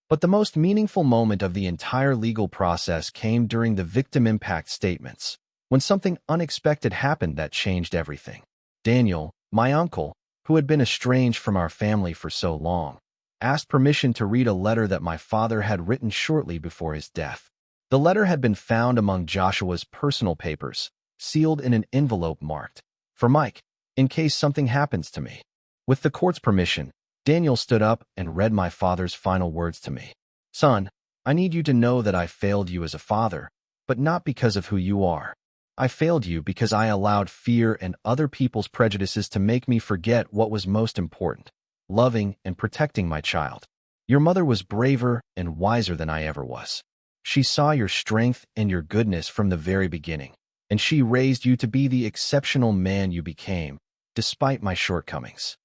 But the most meaningful moment of the entire legal process came during the victim impact statements, when something unexpected happened that changed everything. Daniel, my uncle, who had been estranged from our family for so long, asked permission to read a letter that my father had written shortly before his death. The letter had been found among Joshua's personal papers, sealed in an envelope marked, "For Mike, in case something happens to me." With the court's permission, Daniel stood up and read my father's final words to me. "Son, I need you to know that I failed you as a father, but not because of who you are. I failed you because I allowed fear and other people's prejudices to make me forget what was most important: loving and protecting my child. Your mother was braver and wiser than I ever was. She saw your strength and your goodness from the very beginning, and she raised you to be the exceptional man you became, despite my shortcomings."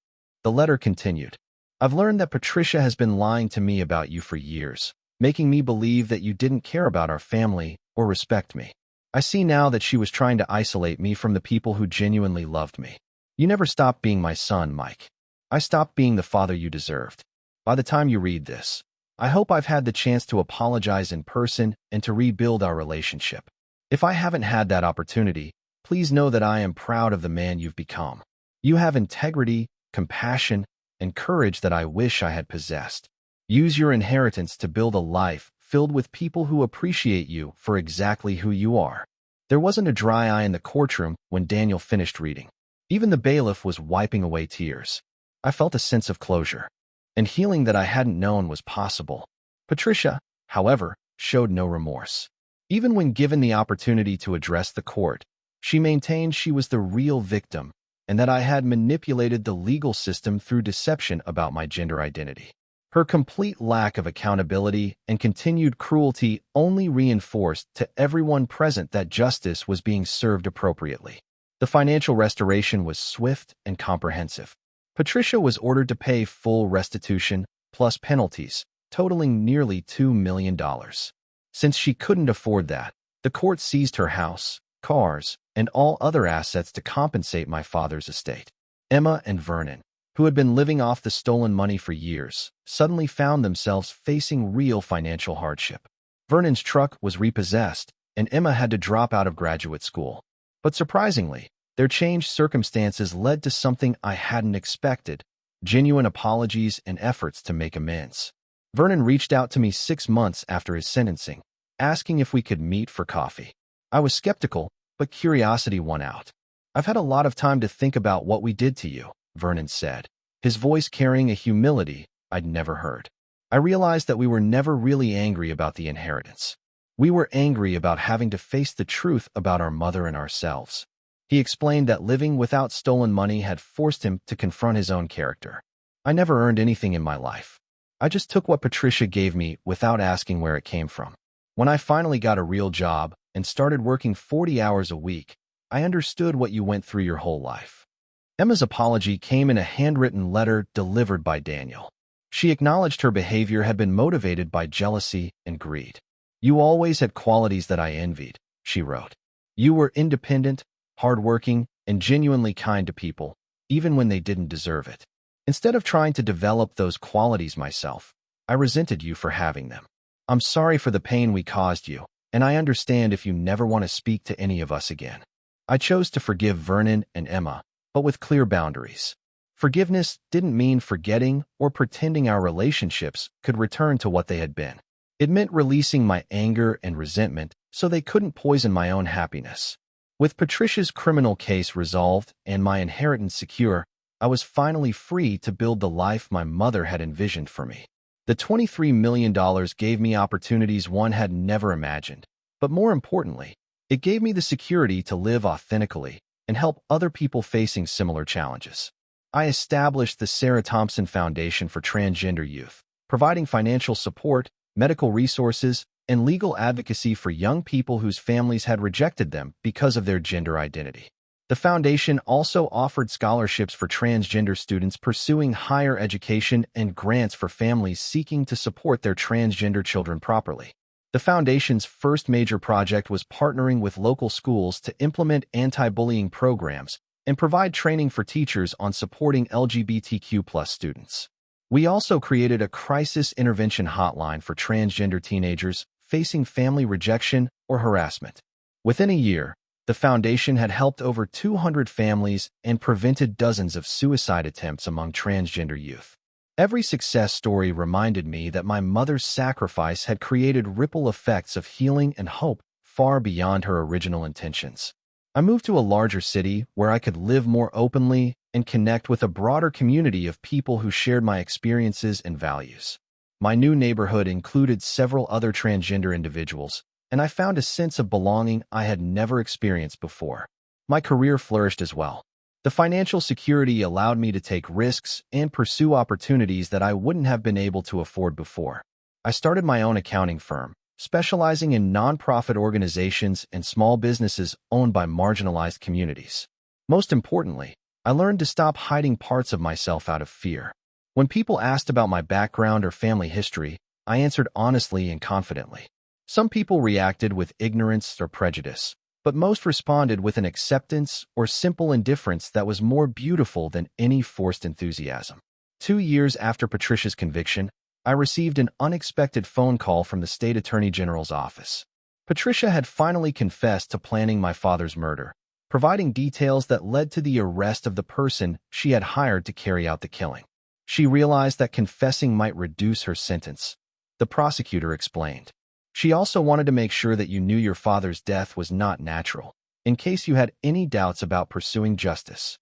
The letter continued, "I've learned that Patricia has been lying to me about you for years, making me believe that you didn't care about our family or respect me. I see now that she was trying to isolate me from the people who genuinely loved me. You never stopped being my son, Mike. I stopped being the father you deserved. By the time you read this, I hope I've had the chance to apologize in person and to rebuild our relationship. If I haven't had that opportunity, please know that I am proud of the man you've become. You have integrity, compassion, and courage that I wish I had possessed. Use your inheritance to build a life filled with people who appreciate you for exactly who you are." There wasn't a dry eye in the courtroom when Daniel finished reading. Even the bailiff was wiping away tears. I felt a sense of closure, and healing that I hadn't known was possible. Patricia, however, showed no remorse. Even when given the opportunity to address the court, she maintained she was the real victim and that I had manipulated the legal system through deception about my gender identity. Her complete lack of accountability and continued cruelty only reinforced to everyone present that justice was being served appropriately. The financial restoration was swift and comprehensive. Patricia was ordered to pay full restitution plus penalties, totaling nearly $2 million. Since she couldn't afford that, the court seized her house, cars, and all other assets to compensate my father's estate. Emma and Vernon, who had been living off the stolen money for years, suddenly found themselves facing real financial hardship. Vernon's truck was repossessed, and Emma had to drop out of graduate school. But surprisingly, their changed circumstances led to something I hadn't expected: genuine apologies and efforts to make amends. Vernon reached out to me 6 months after his sentencing, asking if we could meet for coffee. I was skeptical, but curiosity won out. "I've had a lot of time to think about what we did to you," Vernon said, his voice carrying a humility I'd never heard. I realized that we were never really angry about the inheritance. We were angry about having to face the truth about our mother and ourselves. He explained that living without stolen money had forced him to confront his own character. "I never earned anything in my life. I just took what Patricia gave me without asking where it came from. When I finally got a real job and started working 40 hours a week, I understood what you went through your whole life." Emma's apology came in a handwritten letter delivered by Daniel. She acknowledged her behavior had been motivated by jealousy and greed. "You always had qualities that I envied," she wrote. "You were independent, hardworking, and genuinely kind to people, even when they didn't deserve it. Instead of trying to develop those qualities myself, I resented you for having them. I'm sorry for the pain we caused you, and I understand if you never want to speak to any of us again." I chose to forgive Vernon and Emma, but with clear boundaries. Forgiveness didn't mean forgetting or pretending our relationships could return to what they had been. It meant releasing my anger and resentment so they couldn't poison my own happiness. With Patricia's criminal case resolved and my inheritance secure, I was finally free to build the life my mother had envisioned for me. The $23 million gave me opportunities one had never imagined, but more importantly, it gave me the security to live authentically and help other people facing similar challenges. I established the Sarah Thompson Foundation for Transgender Youth, providing financial support, medical resources, and legal advocacy for young people whose families had rejected them because of their gender identity. The foundation also offered scholarships for transgender students pursuing higher education and grants for families seeking to support their transgender children properly. The foundation's first major project was partnering with local schools to implement anti-bullying programs and provide training for teachers on supporting LGBTQ+ students. We also created a crisis intervention hotline for transgender teenagers facing family rejection or harassment. Within a year, the foundation had helped over 200 families and prevented dozens of suicide attempts among transgender youth. Every success story reminded me that my mother's sacrifice had created ripple effects of healing and hope far beyond her original intentions. I moved to a larger city where I could live more openly and connect with a broader community of people who shared my experiences and values. My new neighborhood included several other transgender individuals, and I found a sense of belonging I had never experienced before. My career flourished as well. The financial security allowed me to take risks and pursue opportunities that I wouldn't have been able to afford before. I started my own accounting firm, specializing in nonprofit organizations and small businesses owned by marginalized communities. Most importantly, I learned to stop hiding parts of myself out of fear. When people asked about my background or family history, I answered honestly and confidently. Some people reacted with ignorance or prejudice, but most responded with an acceptance or simple indifference that was more beautiful than any forced enthusiasm. 2 years after Patricia's conviction, I received an unexpected phone call from the state attorney general's office. Patricia had finally confessed to planning my father's murder, providing details that led to the arrest of the person she had hired to carry out the killing. She realized that confessing might reduce her sentence. The prosecutor explained. She also wanted to make sure that you knew your father's death was not natural, in case you had any doubts about pursuing justice.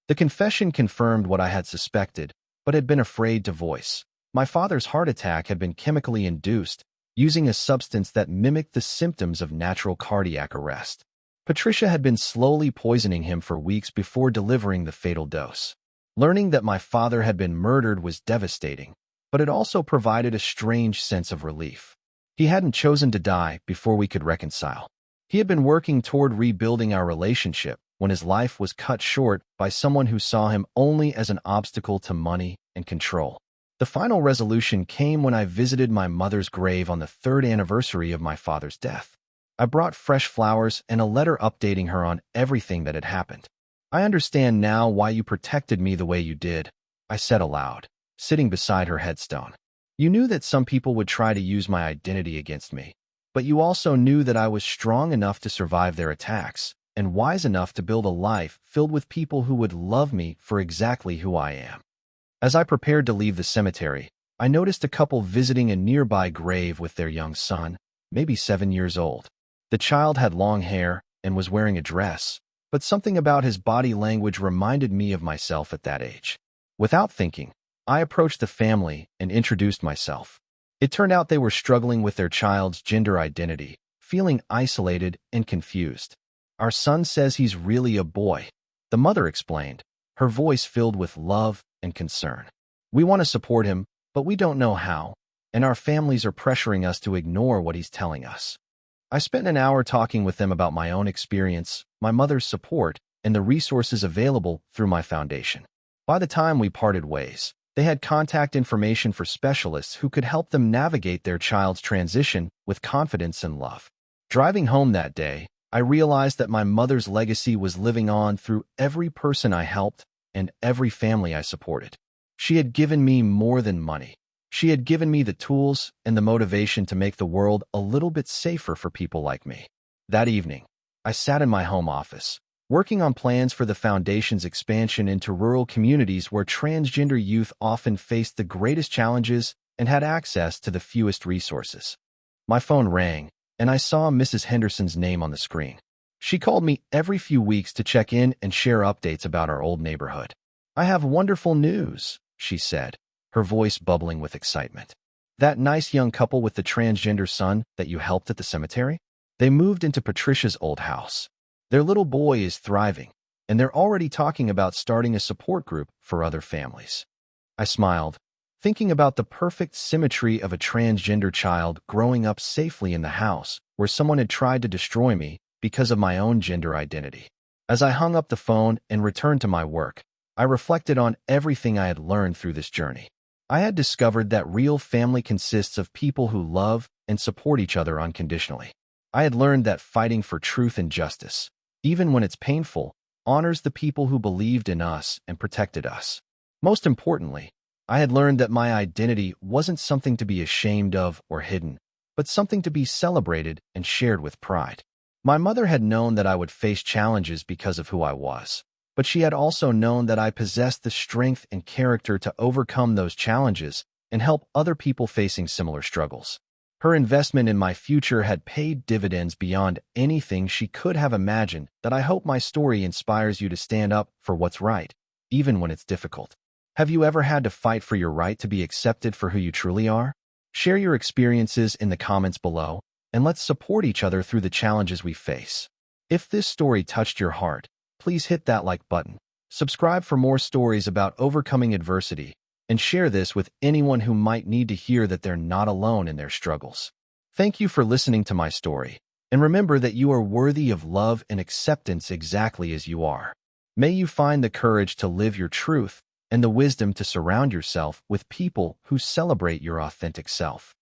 The confession confirmed what I had suspected, but had been afraid to voice. My father's heart attack had been chemically induced, using a substance that mimicked the symptoms of natural cardiac arrest. Patricia had been slowly poisoning him for weeks before delivering the fatal dose. Learning that my father had been murdered was devastating, but it also provided a strange sense of relief. He hadn't chosen to die before we could reconcile. He had been working toward rebuilding our relationship when his life was cut short by someone who saw him only as an obstacle to money and control. The final resolution came when I visited my mother's grave on the 3rd anniversary of my father's death. I brought fresh flowers and a letter updating her on everything that had happened. "I understand now why you protected me the way you did," I said aloud, sitting beside her headstone. "You knew that some people would try to use my identity against me, but you also knew that I was strong enough to survive their attacks and wise enough to build a life filled with people who would love me for exactly who I am." As I prepared to leave the cemetery, I noticed a couple visiting a nearby grave with their young son, maybe 7 years old. The child had long hair and was wearing a dress, but something about his body language reminded me of myself at that age. Without thinking, I approached the family and introduced myself. It turned out they were struggling with their child's gender identity, feeling isolated and confused. "Our son says he's really a boy," the mother explained, her voice filled with love and concern. "We want to support him, but we don't know how, and our families are pressuring us to ignore what he's telling us." I spent an hour talking with them about my own experience, my mother's support, and the resources available through my foundation. By the time we parted ways, they had contact information for specialists who could help them navigate their child's transition with confidence and love. Driving home that day, I realized that my mother's legacy was living on through every person I helped and every family I supported. She had given me more than money. She had given me the tools and the motivation to make the world a little bit safer for people like me. That evening, I sat in my home office, working on plans for the foundation's expansion into rural communities where transgender youth often faced the greatest challenges and had access to the fewest resources. My phone rang, and I saw Mrs. Henderson's name on the screen. She called me every few weeks to check in and share updates about our old neighborhood. "I have wonderful news," she said, her voice bubbling with excitement. "That nice young couple with the transgender son that you helped at the cemetery? They moved into Patricia's old house. Their little boy is thriving, and they're already talking about starting a support group for other families." I smiled, thinking about the perfect symmetry of a transgender child growing up safely in the house where someone had tried to destroy me because of my own gender identity. As I hung up the phone and returned to my work, I reflected on everything I had learned through this journey. I had discovered that real family consists of people who love and support each other unconditionally. I had learned that fighting for truth and justice, even when it's painful, honors the people who believed in us and protected us. Most importantly, I had learned that my identity wasn't something to be ashamed of or hidden, but something to be celebrated and shared with pride. My mother had known that I would face challenges because of who I was, but she had also known that I possessed the strength and character to overcome those challenges and help other people facing similar struggles. Her investment in my future had paid dividends beyond anything she could have imagined. That I hope my story inspires you to stand up for what's right, even when it's difficult. Have you ever had to fight for your right to be accepted for who you truly are? Share your experiences in the comments below, and let's support each other through the challenges we face. If this story touched your heart, please hit that like button, subscribe for more stories about overcoming adversity, and share this with anyone who might need to hear that they're not alone in their struggles. Thank you for listening to my story, and remember that you are worthy of love and acceptance exactly as you are. May you find the courage to live your truth and the wisdom to surround yourself with people who celebrate your authentic self.